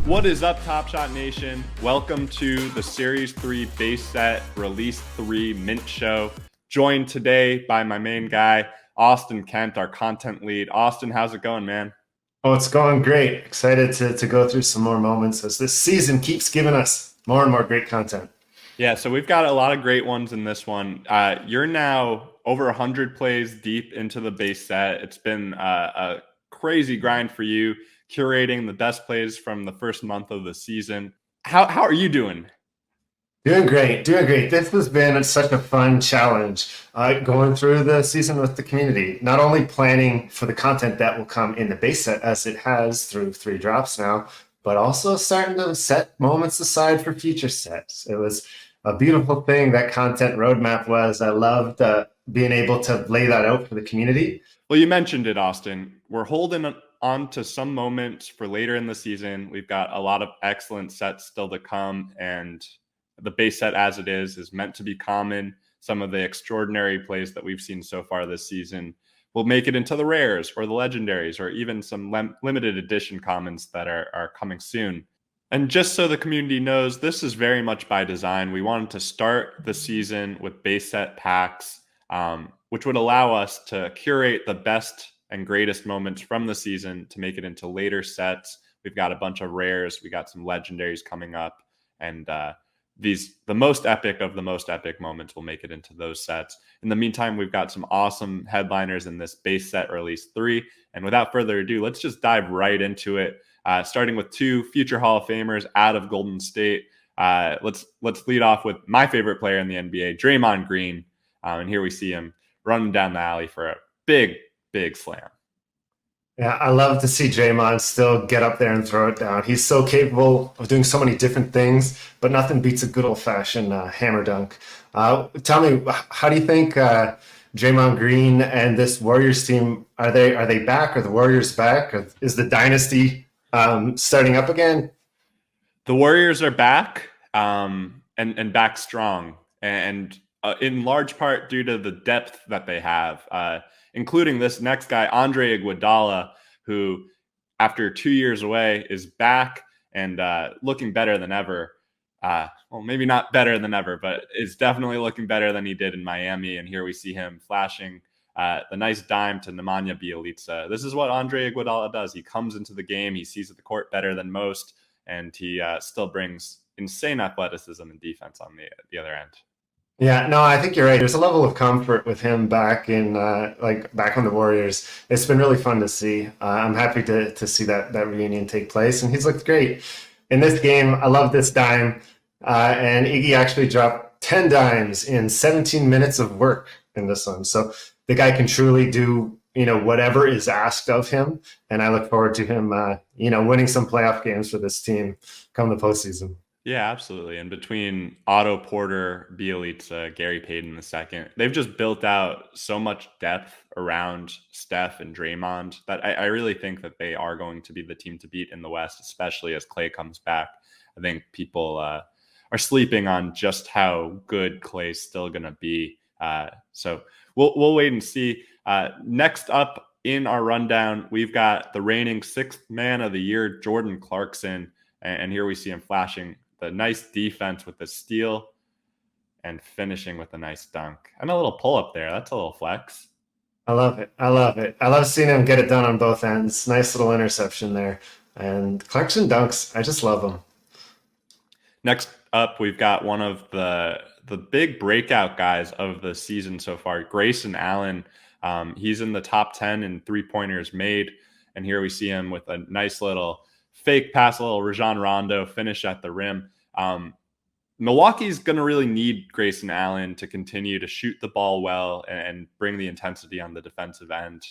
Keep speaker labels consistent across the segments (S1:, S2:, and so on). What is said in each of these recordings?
S1: What is up, Top Shot Nation? Welcome to the Series 3 Base Set Release 3 Mint Show. Joined today by my main guy, Austin Kent, our content lead. Austin, how's it going, man?
S2: Oh, it's going great. Excited to go through some more moments as this season keeps giving us more and more great content.
S1: Yeah, so we've got a lot of great ones in this one. You're now over 100 plays deep into the base set. It's been a crazy grind for you, curating the best plays from the first month of the season. How are you doing?
S2: Doing great. This has been such a fun challenge going through the season with the community. Not only planning for the content that will come in the base set as it has through 3 drops now, but also starting to set moments aside for future sets. It was a beautiful thing that content roadmap was. I loved being able to lay that out for the community.
S1: Well, you mentioned it, Austin. We're holding on to some moments for later in the season. We've got a lot of excellent sets still to come, and the base set as it is meant to be common. Some of the extraordinary plays that we've seen so far this season will make it into the rares or the legendaries or even some limited edition commons that are coming soon. And just so the community knows, this is very much by design. We wanted to start the season with base set packs, which would allow us to curate the best and greatest moments from the season to make it into later sets. We've got a bunch of rares. We got some legendaries coming up, and the most epic of the most epic moments will make it into those sets. In the meantime, we've got some awesome headliners in this base set release 3. And without further ado, let's just dive right into it. Starting with 2 future Hall of Famers out of Golden State. Let's lead off with my favorite player in the NBA, Draymond Green. And here we see him running down the alley for a big slam.
S2: Yeah, I love to see Draymond still get up there and throw it down. He's so capable of doing so many different things, but nothing beats a good old-fashioned hammer dunk. Tell me, how do you think Draymond Green and this Warriors team, are they back? Are the Warriors back? Or is the dynasty starting up again?
S1: The Warriors are back and back strong, and in large part due to the depth that they have, including this next guy, Andre Iguodala, who after 2 years away is back and looking better than ever. Well, maybe not better than ever, but is definitely looking better than he did in Miami. And here we see him flashing the nice dime to Nemanja Bjelica. This is what Andre Iguodala does. He comes into the game, he sees the court better than most, and he still brings insane athleticism and defense on the other end.
S2: Yeah, no, I think you're right. There's a level of comfort with him back in back on the Warriors. It's been really fun to see. I'm happy to see that reunion take place, and he's looked great in this game. I love this dime, and Iggy actually dropped 10 dimes in 17 minutes of work in this one. So the guy can truly do whatever is asked of him, and I look forward to him winning some playoff games for this team come the postseason.
S1: Yeah, absolutely. And between Otto Porter, Bjelica, Gary Payton II, they've just built out so much depth around Steph and Draymond that I really think that they are going to be the team to beat in the West, especially as Klay comes back. I think people are sleeping on just how good Klay's still going to be. So we'll wait and see. Next up in our rundown, we've got the reigning 6th man of the year, Jordan Clarkson. And here we see him flashing the nice defense with the steal and finishing with a nice dunk and a little pull up there. That's a little flex.
S2: I love it. I love seeing him get it done on both ends. Nice little interception there. And Clarkson dunks, I just love them.
S1: Next up, we've got one of the big breakout guys of the season so far, Grayson Allen. He's in the top 10 in 3-pointers made. And here we see him with a nice little fake pass, a little Rajon Rondo finish at the rim. Milwaukee's going to really need Grayson Allen to continue to shoot the ball well and bring the intensity on the defensive end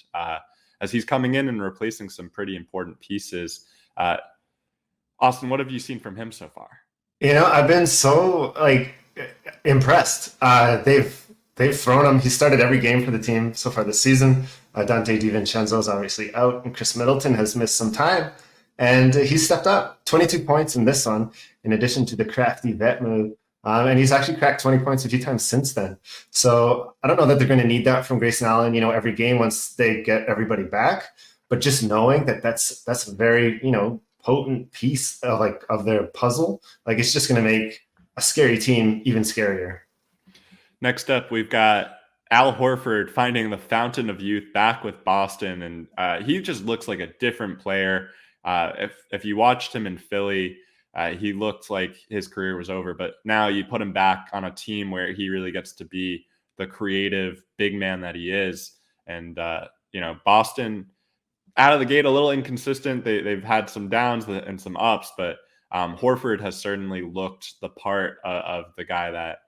S1: as he's coming in and replacing some pretty important pieces. Austin, what have you seen from him so far?
S2: I've been so impressed. They've thrown him. He started every game for the team so far this season. Dante DiVincenzo is obviously out, and Chris Middleton has missed some time. And he stepped up, 22 points in this one, in addition to the crafty vet move. And he's actually cracked 20 points a few times since then. So I don't know that they're going to need that from Grayson Allen, every game once they get everybody back. But just knowing that that's a very, potent piece of their puzzle, like it's just going to make a scary team even scarier.
S1: Next up, we've got Al Horford finding the fountain of youth back with Boston, and he just looks like a different player. If you watched him in Philly, he looked like his career was over, but now you put him back on a team where he really gets to be the creative big man that he is. And Boston out of the gate a little inconsistent. They've had some downs and some ups, but Horford has certainly looked the part of the guy that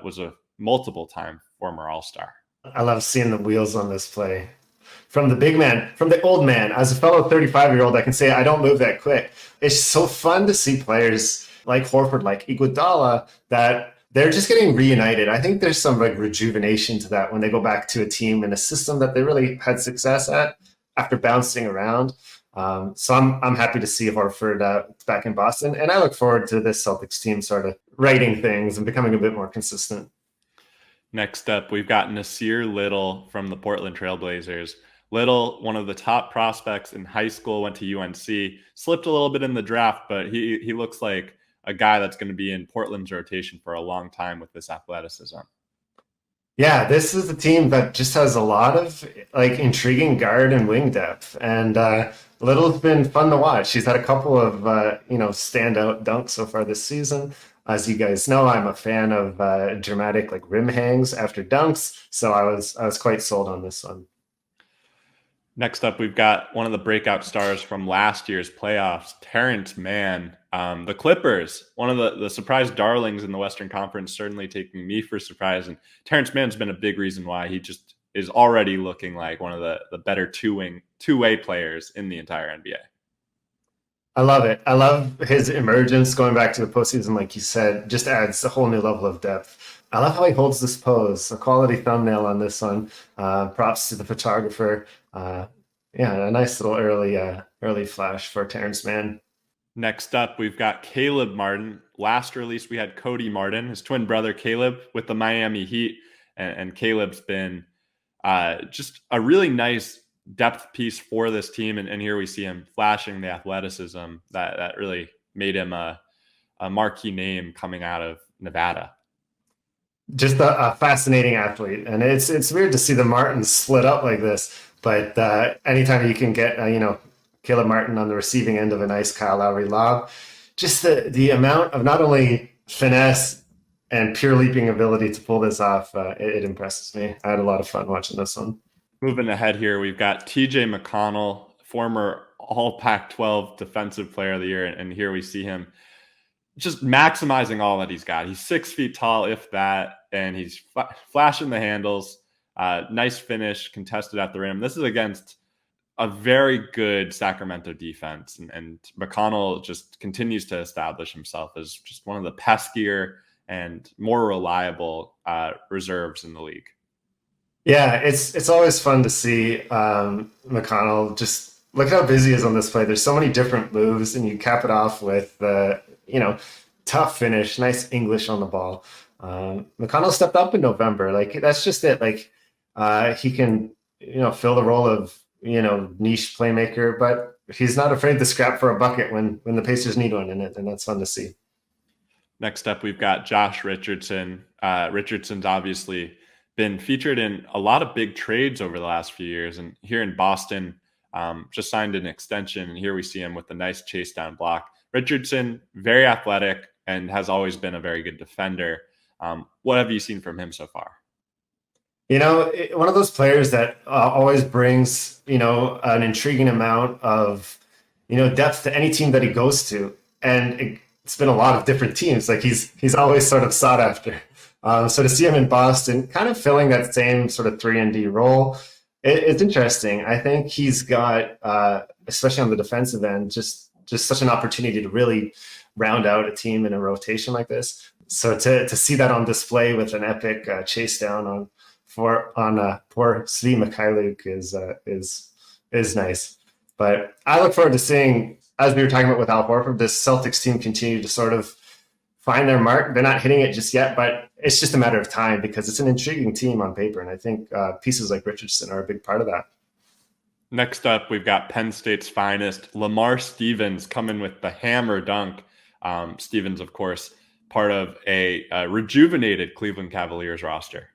S1: was a multiple-time former All-Star.
S2: I love seeing the wheels on this play. From the big man, from the old man, as a fellow 35-year-old, I can say I don't move that quick. It's so fun to see players like Horford, like Iguodala, that they're just getting reunited. I think there's some like rejuvenation to that when they go back to a team and a system that they really had success at after bouncing around. So I'm happy to see Horford back in Boston, and I look forward to this Celtics team sort of righting things and becoming a bit more consistent.
S1: Next up, we've got Nassir Little from the Portland Trailblazers. Little, one of the top prospects in high school, went to UNC, slipped a little bit in the draft, but he looks like a guy that's going to be in Portland's rotation for a long time with this athleticism.
S2: Yeah, this is a team that just has a lot of like intriguing guard and wing depth, and Little's been fun to watch. He's had a couple of standout dunks so far this season. As you guys know, I'm a fan of dramatic like rim hangs after dunks, so I was quite sold on this one.
S1: Next up, we've got one of the breakout stars from last year's playoffs, Terance Mann. The Clippers, one of the surprise darlings in the Western Conference, certainly taking me for surprise. And Terance Mann's been a big reason why he just is already looking like one of the better two-way players in the entire NBA.
S2: I love it. I love his emergence going back to the postseason, like you said, just adds a whole new level of depth. I love how he holds this pose. A quality thumbnail on this one. Props to the photographer. A nice little early flash for Terance Mann.
S1: Next up, we've got Caleb Martin. Last release, we had Cody Martin, his twin brother Caleb, with the Miami Heat. And Caleb's been just a really nice depth piece for this team. And here we see him flashing the athleticism that really made him a marquee name coming out of Nevada.
S2: Just a fascinating athlete. And it's weird to see the Martins split up like this. But anytime you can get, Caleb Martin on the receiving end of a nice Kyle Lowry lob, just the amount of not only finesse and pure leaping ability to pull this off, it impresses me. I had a lot of fun watching this one.
S1: Moving ahead here, we've got TJ McConnell, former All Pac-12 Defensive Player of the Year, and here we see him just maximizing all that he's got. He's 6 feet tall, if that, and he's flashing the handles. Nice finish, contested at the rim. This is against a very good Sacramento defense, and McConnell just continues to establish himself as just one of the peskier and more reliable reserves in the league.
S2: Yeah, it's always fun to see McConnell. Just look how busy he is on this play. There's so many different moves, and you cap it off with tough finish, nice English on the ball. McConnell stepped up in November. Like that's just it. Like he can fill the role of niche playmaker, but he's not afraid to scrap for a bucket when the Pacers need one in it, and that's fun to see.
S1: Next up, we've got Josh Richardson. Richardson's obviously been featured in a lot of big trades over the last few years, and here in Boston, just signed an extension, and here we see him with a nice chase down block. Richardson, very athletic, and has always been a very good defender. What have you seen from him so far?
S2: One of those players that always brings, an intriguing amount of, depth to any team that he goes to. And it's been a lot of different teams. Like he's always sort of sought after. So to see him in Boston, kind of filling that same sort of 3-and-D role, it's interesting. I think he's got, especially on the defensive end, just such an opportunity to really round out a team in a rotation like this. So to see that on display with an epic chase down on poor Svi Mikhailuk is nice. But I look forward to seeing, as we were talking about with Al Horford, this Celtics team continue to sort of find their mark. They're not hitting it just yet, but it's just a matter of time because it's an intriguing team on paper. And I think pieces like Richardson are a big part of that.
S1: Next up, we've got Penn State's finest, Lamar Stevens, coming with the hammer dunk. Stevens, of course, part of a rejuvenated Cleveland Cavaliers roster.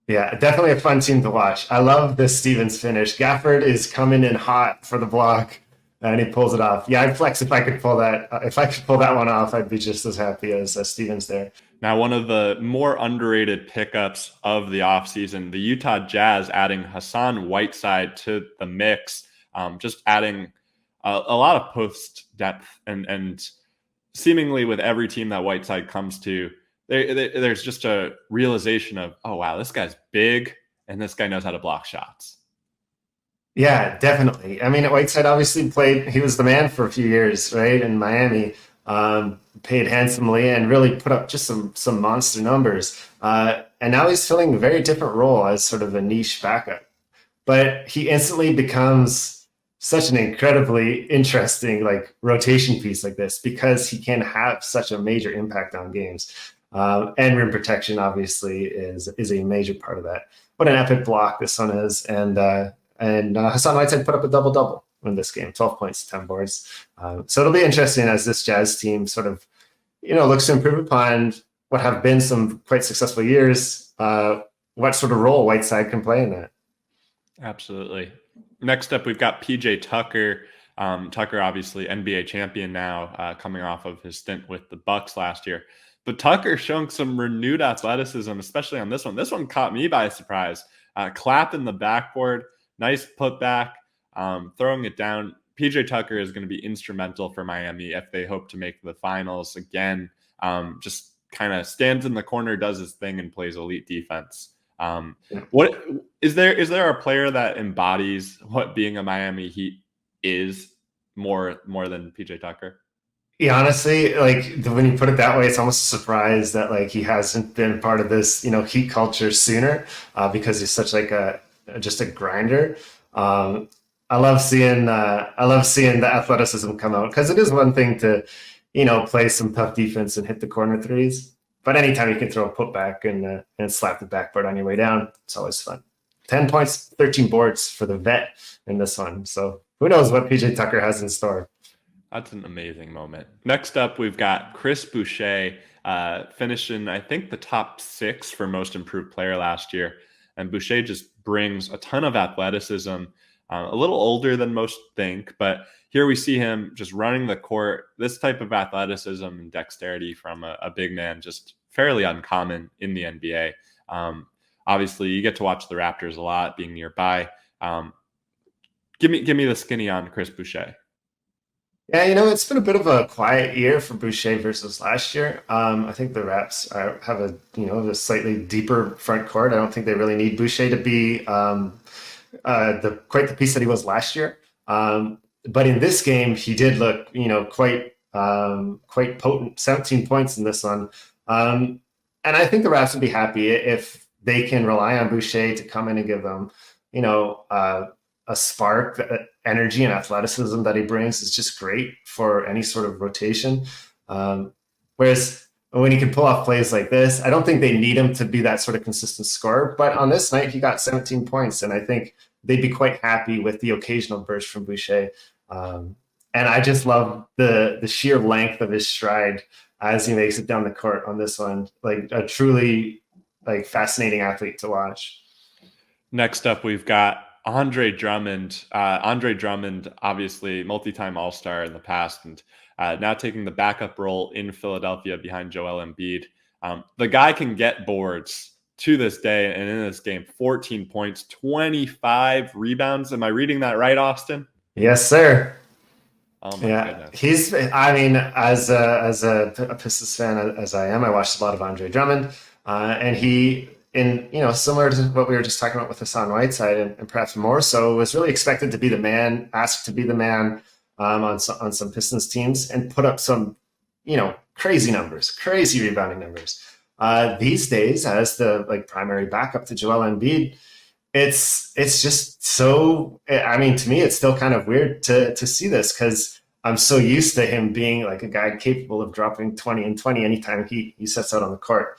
S2: Yeah, definitely a fun team to watch. I love this Stevens finish. Gafford is coming in hot for the block, and he pulls it off. Yeah, I'd flex if I could pull that. If I could pull that one off, I'd be just as happy as Stevens there.
S1: Now, one of the more underrated pickups of the offseason, the Utah Jazz adding Hassan Whiteside to the mix, just adding a lot of post depth and seemingly with every team that Whiteside comes to, there's just a realization of, oh, wow, this guy's big and this guy knows how to block shots.
S2: Yeah, definitely. I mean, Whiteside obviously played, he was the man for a few years, right, in Miami. Paid handsomely and really put up just some monster numbers. And now he's filling a very different role as sort of a niche backup. But he instantly becomes such an incredibly interesting like rotation piece like this because he can have such a major impact on games. And rim protection obviously is a major part of that. What an epic block this one is, and Hassan Whiteside put up a double-double in this game, 12 points, 10 boards. So it'll be interesting as this Jazz team sort of, looks to improve upon what have been some quite successful years. What sort of role Whiteside can play in that?
S1: Absolutely. Next up, we've got PJ Tucker. Tucker, obviously NBA champion now, coming off of his stint with the Bucks last year. But Tucker showing some renewed athleticism, especially on this one. This one caught me by surprise. Clap in the backboard, nice putback, throwing it down. PJ Tucker is going to be instrumental for Miami if they hope to make the finals again. Just kind of stands in the corner, does his thing, and plays elite defense. What is there a player that embodies what being a Miami Heat is more than PJ Tucker?
S2: Yeah, honestly, like when you put it that way, it's almost a surprise that like he hasn't been part of this, Heat culture sooner, because he's such like just a grinder. I love seeing the athleticism come out because it is one thing to, play some tough defense and hit the corner threes, but anytime you can throw a putback and slap the backboard on your way down, it's always fun. 10 points, 13 boards for the vet in this one. So who knows what PJ Tucker has in store.
S1: That's an amazing moment. Next up, we've got Chris Boucher, finishing, I think, the top 6 for most improved player last year. And Boucher just brings a ton of athleticism, a little older than most think, but here we see him just running the court. This type of athleticism and dexterity from a big man, just fairly uncommon in the NBA. Obviously, you get to watch the Raptors a lot, being nearby. Give me the skinny on Chris Boucher.
S2: Yeah, it's been a bit of a quiet year for Boucher versus last year. I think the Raps have a slightly deeper front court. I don't think they really need Boucher to be quite the piece that he was last year. But in this game, he did look, quite potent. 17 points in this one, and I think the Raps would be happy if they can rely on Boucher to come in and give them, a spark. Energy and athleticism that he brings is just great for any sort of rotation. Whereas when he can pull off plays like this, I don't think they need him to be that sort of consistent scorer. But on this night, he got 17 points, and I think they'd be quite happy with the occasional burst from Boucher. And I just love the sheer length of his stride as he makes it down the court on this one. Like a truly fascinating athlete to watch.
S1: Next up, we've got Andre Drummond. Andre Drummond, obviously multi-time All-Star in the past, and now taking the backup role in Philadelphia behind Joel Embiid. The guy can get boards to this day, and in this game, 14 points, 25 rebounds. Am I reading that right, Austin?
S2: Yes, sir.
S1: Oh my goodness.
S2: He's. I mean, as a Pistons fan as I am, I watched a lot of Andre Drummond, and he. Similar to what we were just talking about with Hassan Whiteside, and perhaps more so, was really expected to be the man, asked to be the man on some Pistons teams, and put up some, crazy numbers, crazy rebounding numbers. These days, as the primary backup to Joel Embiid, it's just so. I mean, to me, it's still kind of weird to see this because I'm so used to him being like a guy capable of dropping 20 and 20 anytime he sets out on the court.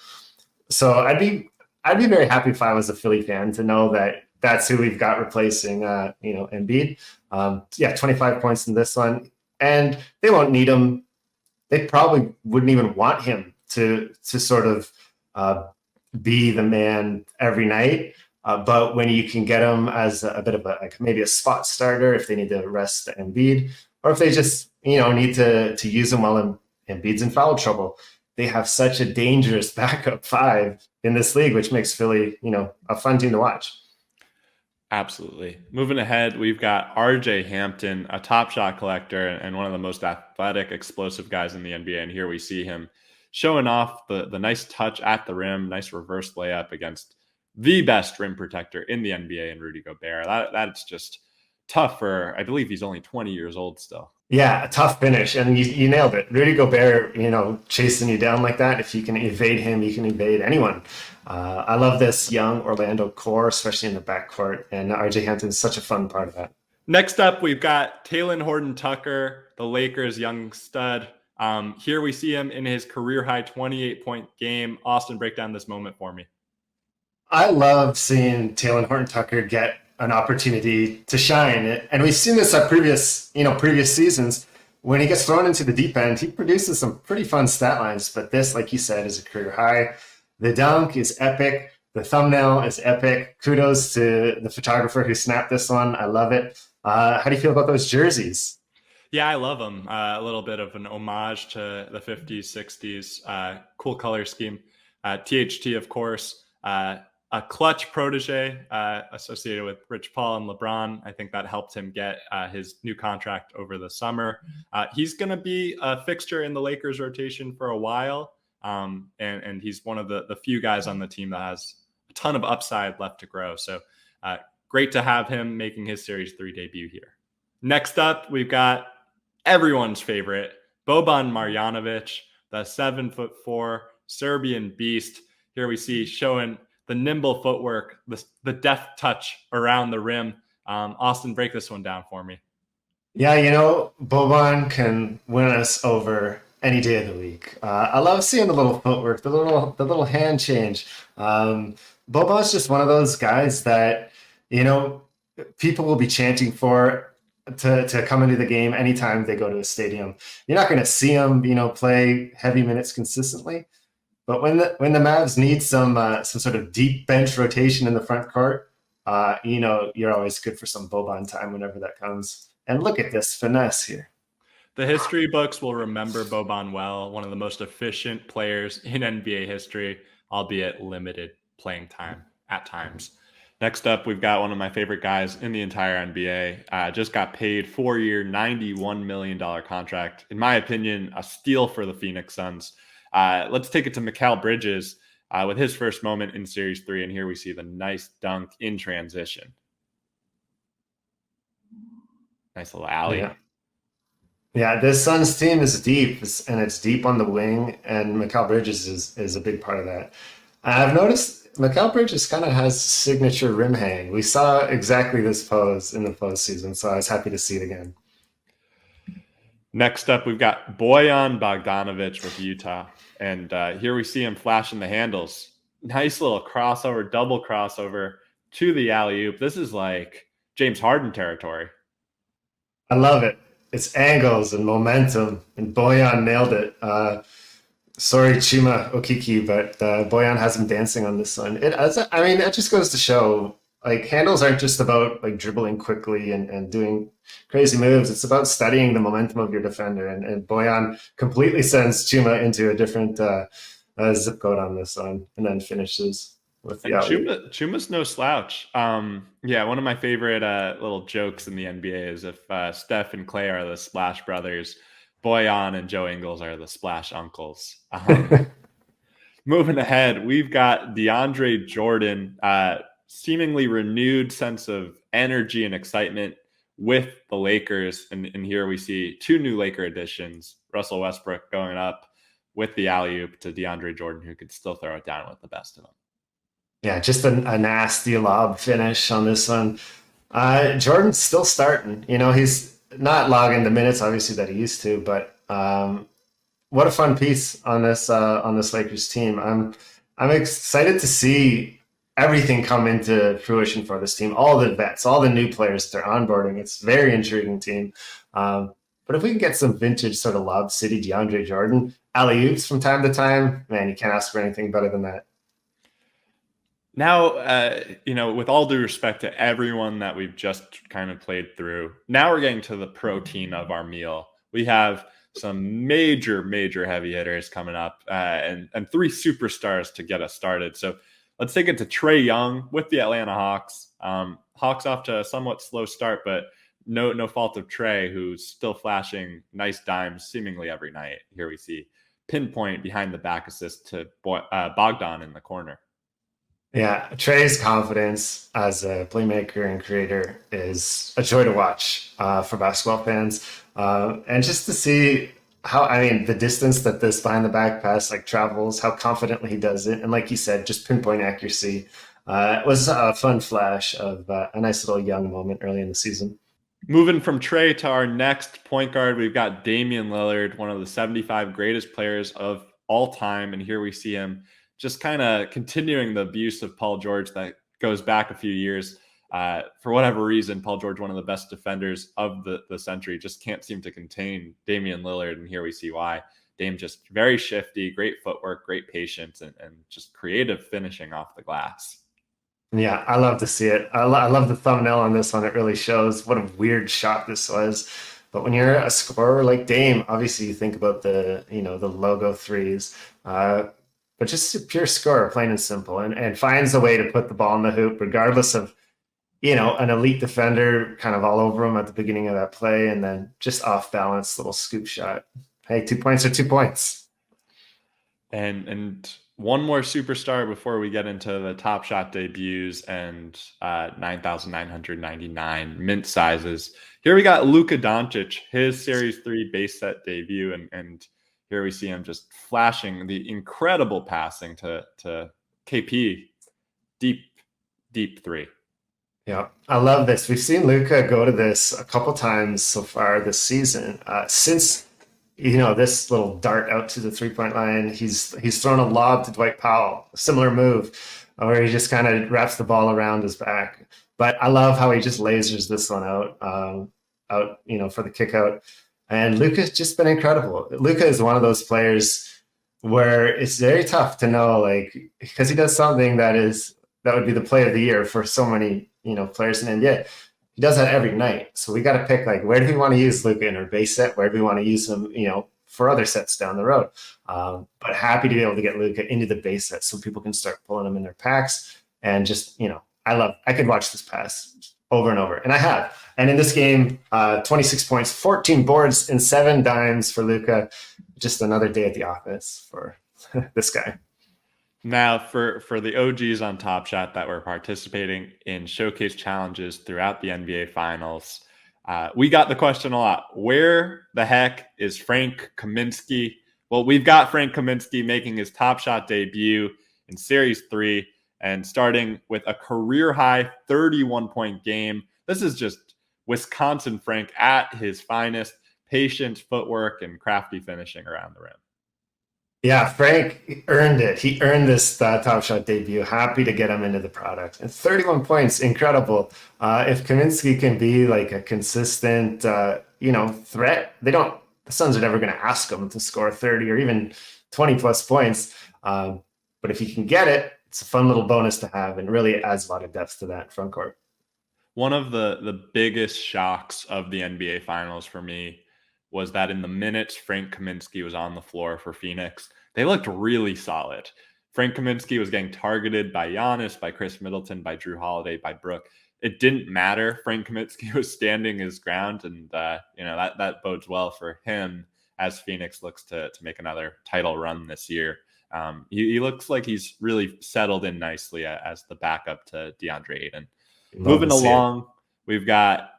S2: So I'd be very happy if I was a Philly fan to know that that's who we've got replacing, Embiid. 25 points in this one. And they won't need him. They probably wouldn't even want him to sort of be the man every night. But when you can get him as a bit of maybe a spot starter if they need to rest Embiid, or if they just need to use him while Embiid's in foul trouble, they have such a dangerous backup five in this league, which makes Philly a fun team to watch.
S1: Absolutely. Moving ahead, we've got RJ Hampton, a top shot collector and one of the most athletic, explosive guys in the NBA. And here we see him showing off the nice touch at the rim, nice reverse layup against the best rim protector in the NBA and Rudy Gobert. That's just tough for, I believe he's only 20 years old still.
S2: Yeah, a tough finish. And you nailed it. Rudy Gobert, chasing you down like that. If you can evade him, you can evade anyone. I love this young Orlando core, especially in the backcourt. And RJ Hampton is such a fun part of that.
S1: Next up, we've got Talen Horton-Tucker, the Lakers' young stud. Here we see him in his career-high 28-point game. Austin, break down this moment for me.
S2: I love seeing Talen Horton-Tucker get an opportunity to shine. And we've seen this at previous seasons. When he gets thrown into the deep end, he produces some pretty fun stat lines. But this, like you said, is a career high. The dunk is epic. The thumbnail is epic. Kudos to the photographer who snapped this one. I love it. How do you feel about those jerseys?
S1: Yeah, I love them. A little bit of an homage to the 50s, 60s. Cool color scheme. THT, of course. A clutch protege associated with Rich Paul and LeBron. I think that helped him get his new contract over the summer. He's going to be a fixture in the Lakers rotation for a while. And he's one of the few guys on the team that has a ton of upside left to grow. So great to have him making his Series 3 debut here. Next up, we've got everyone's favorite, Boban Marjanovic, the 7'4" Serbian beast. Here we see showing the nimble footwork, the deft touch around the rim. Austin, break this one down for me.
S2: Yeah, Boban can win us over any day of the week. I love seeing the little footwork, the little hand change. Boban's just one of those guys that, people will be chanting for to come into the game anytime they go to a stadium. You're not going to see him, play heavy minutes consistently. But when the Mavs need some sort of deep bench rotation in the front court, you're always good for some Boban time whenever that comes. And look at this finesse here.
S1: The history books will remember Boban well, one of the most efficient players in NBA history, albeit limited playing time at times. Next up, we've got one of my favorite guys in the entire NBA. Just got paid 4-year, $91 million contract. In my opinion, a steal for the Phoenix Suns. Let's take it to Mikal Bridges with his first moment in Series 3. And here we see the nice dunk in transition. Nice little alley.
S2: Yeah, this Suns team is deep, and it's deep on the wing, and Mikal Bridges is a big part of that. I've noticed Mikal Bridges kind of has signature rim hang. We saw exactly this pose in the postseason, so I was happy to see it again.
S1: Next up, we've got Bojan Bogdanović with Utah. And here we see him flashing the handles. Nice little crossover, double crossover to the alley-oop. This is like James Harden territory.
S2: I love it. It's angles and momentum, and Bojan nailed it. Sorry, Chima Okiki, but Bojan has him dancing on this one. That just goes to show, handles aren't just about dribbling quickly and doing crazy moves. It's about studying the momentum of your defender. And Bojan completely sends Chuma into a different zip code on this one, and then finishes with the
S1: Chuma's no slouch. One of my favorite little jokes in the NBA is if Steph and Clay are the Splash Brothers, Bojan and Joe Ingles are the Splash Uncles. Moving ahead, we've got DeAndre Jordan, seemingly renewed sense of energy and excitement with the Lakers. And here we see two new Laker additions, Russell Westbrook going up with the alley-oop to DeAndre Jordan, who could still throw it down with the best of them. Yeah,
S2: just a nasty lob finish on this one. Jordan's still starting. He's not logging the minutes, obviously, that he used to, but what a fun piece on this Lakers team. I'm excited to see everything come into fruition for this team. All the vets, all the new players they're onboarding. It's a very intriguing team. But if we can get some vintage sort of Lob City DeAndre Jordan alley-oops from time to time, man, you can't ask for anything better than that.
S1: Now, with all due respect to everyone that we've just kind of played through, now we're getting to the protein of our meal. We have some major heavy hitters coming up and 3 superstars to get us started. So let's take it to Trae Young with the Atlanta Hawks. Hawks off to a somewhat slow start, but no fault of Trae, who's still flashing nice dimes seemingly every night. Here we see pinpoint behind the back assist to Bogdan in the corner.
S2: Yeah, Trae's confidence as a playmaker and creator is a joy to watch for basketball fans. And just to see the distance that this behind the back pass travels, how confidently he does it. And like you said, just pinpoint accuracy. It was a fun flash of a nice little Young moment early in the season.
S1: Moving from Trae to our next point guard, we've got Damian Lillard, one of the 75 greatest players of all time. And here we see him just kind of continuing the abuse of Paul George that goes back a few years. For whatever reason, Paul George, one of the best defenders of the century, just can't seem to contain Damian Lillard. And here we see why. Dame just very shifty, great footwork, great patience, and just creative finishing off the glass.
S2: Yeah, I love to see it. I love the thumbnail on this one. It really shows what a weird shot this was. But when you're a scorer like Dame, obviously you think about the logo threes. But just a pure scorer, plain and simple, and finds a way to put the ball in the hoop, regardless of, an elite defender kind of all over him at the beginning of that play, and then just off balance, little scoop shot. Hey, 2 points are 2 points.
S1: And one more superstar before we get into the Top Shot debuts and 9,999 mint sizes. Here we got Luka Doncic, his Series 3 base set debut, and here we see him just flashing the incredible passing to KP, deep three.
S2: Yeah, I love this. We've seen Luka go to this a couple times so far this season. Since this little dart out to the 3-point line, he's thrown a lob to Dwight Powell, a similar move, where he just kind of wraps the ball around his back. But I love how he just lasers this one out for the kick out. And Luka's just been incredible. Luka is one of those players where it's very tough to know, because he does something that would be the play of the year for so many, players in NBA. He does that every night. So we got to pick, where do we want to use Luka in our base set? Where do we want to use him, for other sets down the road? But happy to be able to get Luka into the base set so people can start pulling him in their packs. And just, I could watch this pass over and over. And I have. And in this game, 26 points, 14 boards, and 7 dimes for Luka. Just another day at the office for this guy.
S1: Now, for the OGs on Top Shot that were participating in showcase challenges throughout the NBA Finals, we got the question a lot. Where the heck is Frank Kaminsky? Well, we've got Frank Kaminsky making his Top Shot debut in Series 3 and starting with a career-high 31-point game. This is just Wisconsin Frank at his finest, patient footwork and crafty finishing around the rim.
S2: Yeah, Frank earned it. He earned this Top Shot debut. Happy to get him into the product. And 31 points, incredible. If Kaminsky can be a consistent, threat, the Suns are never going to ask him to score 30 or even 20 plus points. But if he can get it, it's a fun little bonus to have, and really adds a lot of depth to that front court.
S1: One of the biggest shocks of the NBA Finals for me was that in the minutes Frank Kaminsky was on the floor for Phoenix, they looked really solid. Frank Kaminsky was getting targeted by Giannis, by Chris Middleton, by Drew Holiday, by Brook. It didn't matter. Frank Kaminsky was standing his ground, and that bodes well for him as Phoenix looks to make another title run this year. He looks like he's really settled in nicely as the backup to DeAndre Ayton. Moving along, we've got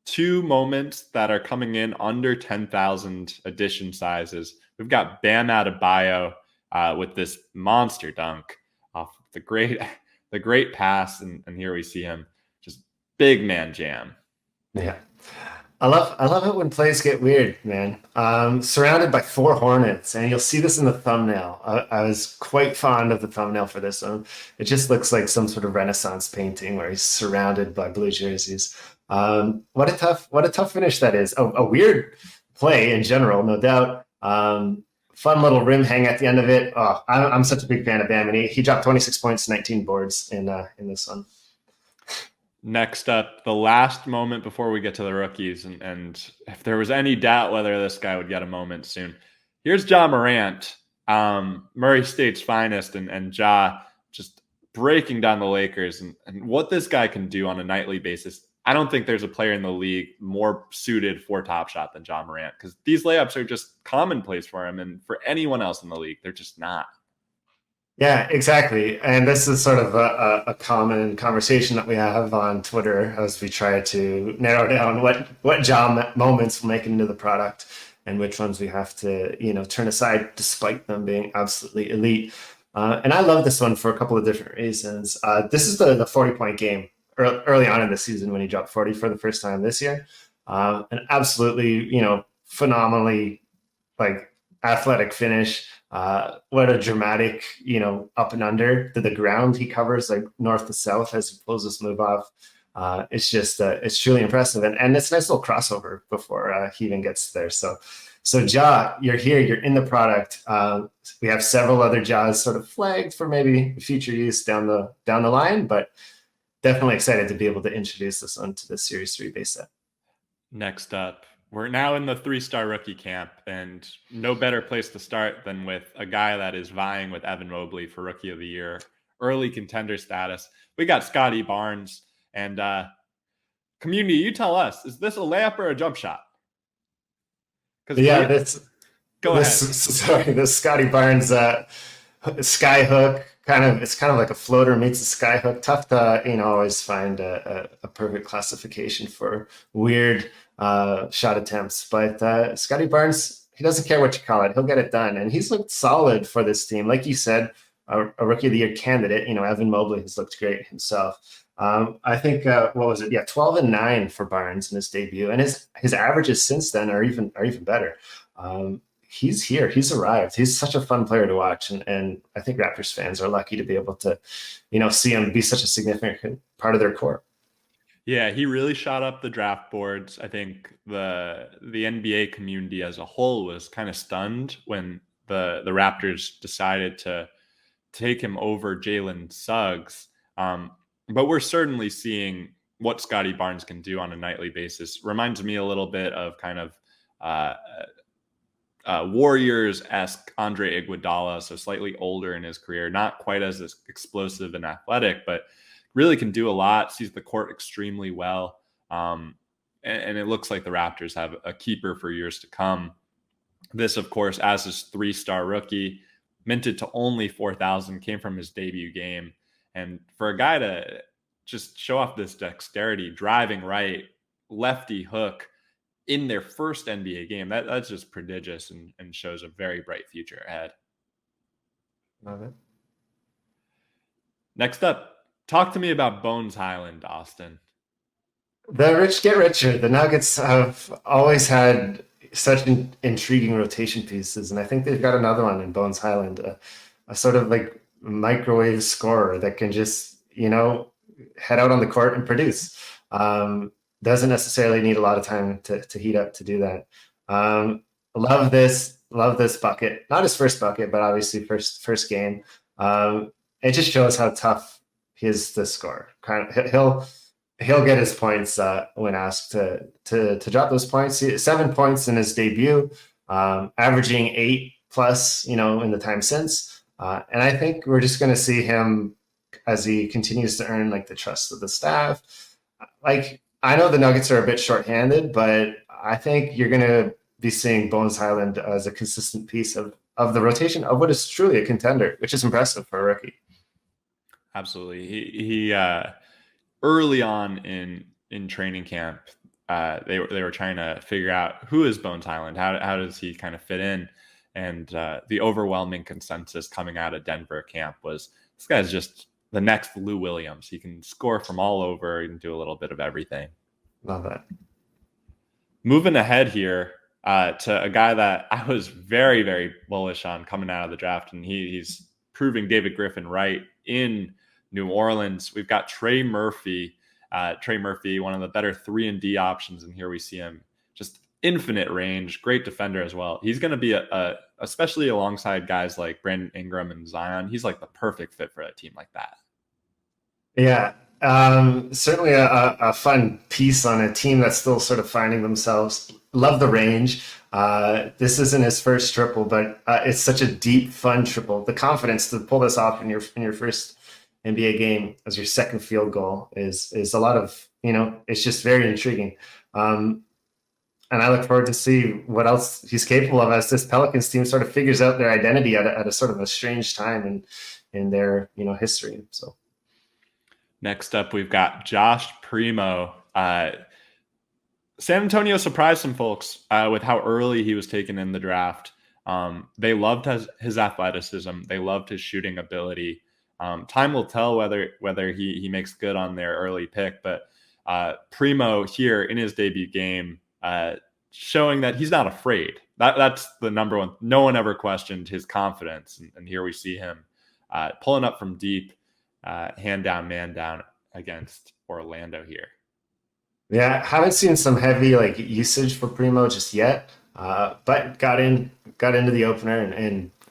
S1: 2 moments that are coming in under 10,000 edition sizes. We've got Bam Adebayo with this monster dunk off the great pass, and here we see him just big man jam.
S2: Yeah, I love it when plays get weird, man. Surrounded by four Hornets, and you'll see this in the thumbnail. I was quite fond of the thumbnail for this one. It just looks like some sort of Renaissance painting where he's surrounded by blue jerseys. What a tough finish that is. A weird play in general, no doubt. Fun little rim hang at the end of it. Oh, I'm such a big fan of Bam, and he dropped 26 points, 19 boards in this one.
S1: Next up, the last moment before we get to the rookies, and if there was any doubt whether this guy would get a moment soon, here's Ja Morant, Murray State's finest, and Ja just breaking down the Lakers, and what this guy can do on a nightly basis. I don't think there's a player in the league more suited for Top Shot than Ja Morant, because these layups are just commonplace for him, and for anyone else in the league, they're just not.
S2: Yeah, exactly. And this is sort of a common conversation that we have on Twitter as we try to narrow down what job moments will make it into the product and which ones we have to, turn aside despite them being absolutely elite. And I love this one for a couple of different reasons. This is the 40-point game early on in the season when he dropped 40 for the first time this year. An absolutely, phenomenally like athletic finish. What a dramatic, up and under to the ground he covers like north to south as he pulls this move off. It's truly impressive. And it's a nice little crossover before he even gets there. So Ja, you're here, you're in the product. We have several other Ja's sort of flagged for maybe future use down the line, but definitely excited to be able to introduce this one to the Series 3 base set.
S1: Next up, we're now in the 3-star rookie camp, and no better place to start than with a guy that is vying with Evan Mobley for Rookie of the Year, early contender status. We got Scottie Barnes, and community, you tell us, is this a layup or a jump shot?
S2: Yeah,
S1: go ahead.
S2: Sorry, the Scottie Barnes sky hook it's kind of like a floater meets a sky hook. Tough to always find a perfect classification for weird shot attempts, but Scottie Barnes, he doesn't care what you call it, he'll get it done, and he's looked solid for this team. Like you said, a Rookie of the Year candidate. Evan Mobley has looked great himself. I think what was it? Yeah, 12-9 for Barnes in his debut, and his averages since then are even better. He's here. He's arrived. He's such a fun player to watch, and I think Raptors fans are lucky to be able to, see him be such a significant part of their core.
S1: Yeah, he really shot up the draft boards. I think the NBA community as a whole was kind of stunned when the Raptors decided to take him over Jalen Suggs. But we're certainly seeing what Scottie Barnes can do on a nightly basis. Reminds me a little bit of kind of Warriors-esque Andre Iguodala, so slightly older in his career, not quite as explosive and athletic, but really can do a lot, sees the court extremely well. And it looks like the Raptors have a keeper for years to come. This, of course, as his 3-star rookie, minted to only 4,000, came from his debut game. And for a guy to just show off this dexterity, driving right, lefty hook in their first NBA game, that's just prodigious and shows a very bright future ahead.
S2: Love it.
S1: Next up, talk to me about Bones Hyland, Austin.
S2: The rich get richer. The Nuggets have always had such intriguing rotation pieces, and I think they've got another one in Bones Hyland, a sort of like microwave scorer that can just, head out on the court and produce. Doesn't necessarily need a lot of time to heat up to do that. Love this bucket. Not his first bucket, but obviously first game. It just shows how tough he is to score. He'll get his points when asked to drop those points. 7 points in his debut, averaging 8+ in the time since. And I think we're just going to see him as he continues to earn like the trust of the staff. Like, I know the Nuggets are a bit shorthanded, but I think you're going to be seeing Bones Hyland as a consistent piece of the rotation of what is truly a contender, which is impressive for a rookie.
S1: Absolutely. He early on in training camp, they were trying to figure out who is Bones Hyland, how does he kind of fit in, and the overwhelming consensus coming out of Denver camp was this guy's just the next Lou Williams. He can score from all over and do a little bit of everything.
S2: Love that.
S1: Moving ahead here to a guy that I was very, very bullish on coming out of the draft, and he's proving David Griffin right in New Orleans. We've got Trey Murphy. Trey Murphy, one of the better 3-and-D options, and here we see him just infinite range, great defender as well. He's going to be especially alongside guys like Brandon Ingram and Zion. He's like the perfect fit for a team like that.
S2: Yeah, certainly a fun piece on a team that's still sort of finding themselves. Love the range. This isn't his first triple, but it's such a deep, fun triple. The confidence to pull this off in your first NBA game as your second field goal is a lot of, it's just very intriguing. And I look forward to see what else he's capable of as this Pelicans team sort of figures out their identity at a sort of a strange time in their, history. So
S1: next up, we've got Josh Primo. San Antonio surprised some folks with how early he was taken in the draft. They loved his athleticism. They loved his shooting ability. Time will tell whether he makes good on their early pick, but Primo here in his debut game, showing that he's not afraid. That's the number one. No one ever questioned his confidence, and here we see him pulling up from deep, hand down, man down against Orlando here.
S2: Yeah, haven't seen some heavy usage for Primo just yet, but got into the opener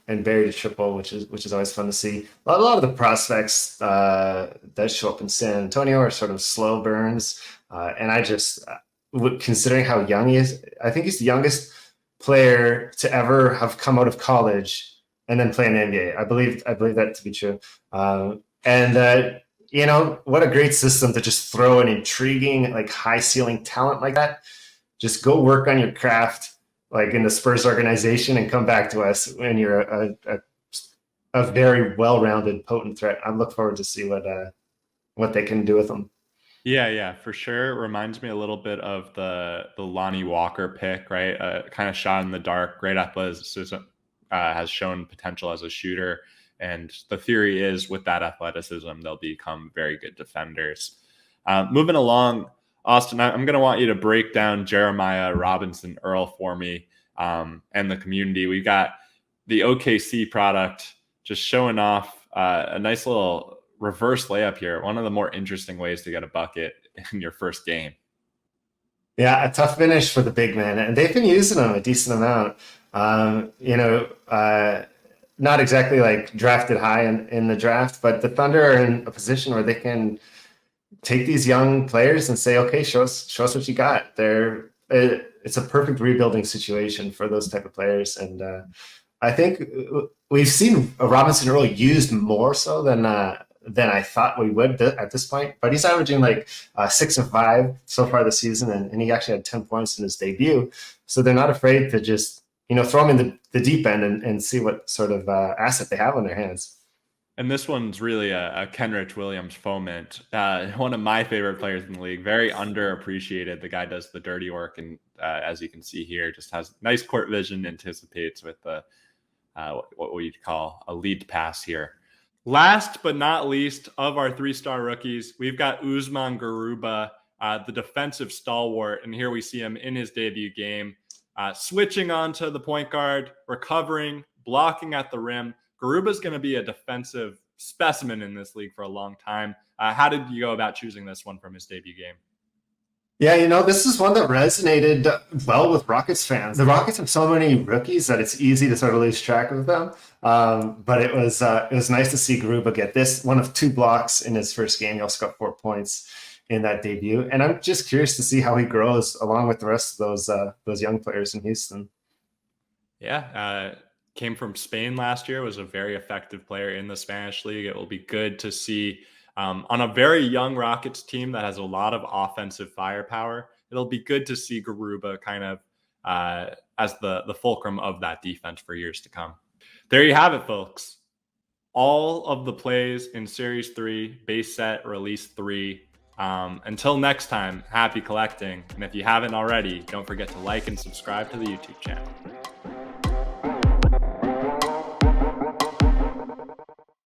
S2: and buried a triple, which is always fun to see. A lot of the prospects that show up in San Antonio are sort of slow burns, and I just considering how young he is, I think he's the youngest player to ever have come out of college and then play in the NBA. I believe that to be true, what a great system to just throw an intriguing, high ceiling talent like that. Just go work on your craft, in the Spurs organization, and come back to us when you're a very well-rounded, potent threat. I look forward to see what they can do with them.
S1: Yeah, for sure. It reminds me a little bit of the Lonnie Walker pick, right? Kind of shot in the dark, great athleticism, has shown potential as a shooter. And the theory is with that athleticism, they'll become very good defenders. Moving along, Austin, I'm going to want you to break down Jeremiah Robinson-Earl for me and the community. We've got the OKC product just showing off a nice little reverse layup here. One of the more interesting ways to get a bucket in your first game.
S2: Yeah, a tough finish for the big man. And they've been using him a decent amount. Not exactly drafted high in the draft, but the Thunder are in a position where they can take these young players and say, okay, show us what you got. It's a perfect rebuilding situation for those type of players. And I think we've seen Robinson-Earl used more so than I thought we would at this point, but he's averaging 6 and 5 so far this season. And he actually had 10 points in his debut. So they're not afraid to just, throw him in the deep end and see what sort of asset they have on their hands.
S1: And this one's really a Kenrich Williams foment. One of my favorite players in the league, very underappreciated. The guy does the dirty work, and as you can see here, just has nice court vision, anticipates with what we'd call a lead pass here. Last but not least of our 3-star rookies, we've got Usman Garuba, the defensive stalwart, and here we see him in his debut game, switching onto the point guard, recovering, blocking at the rim. Garuba's going to be a defensive specimen in this league for a long time. How did you go about choosing this one from his debut game?
S2: Yeah, this is one that resonated well with Rockets fans. The Rockets have so many rookies that it's easy to sort of lose track of them. But it was nice to see Garuba get this, one of 2 blocks in his first game. He also got 4 points in that debut. And I'm just curious to see how he grows along with the rest of those young players in Houston.
S1: Yeah, came from Spain last year, was a very effective player in the Spanish league. It will be good to see on a very young Rockets team that has a lot of offensive firepower. It'll be good to see Garuba kind of as the fulcrum of that defense for years to come. There you have it, folks. All of the plays in Series 3, base set, release 3. Until next time, happy collecting. And if you haven't already, don't forget to like and subscribe to the YouTube channel.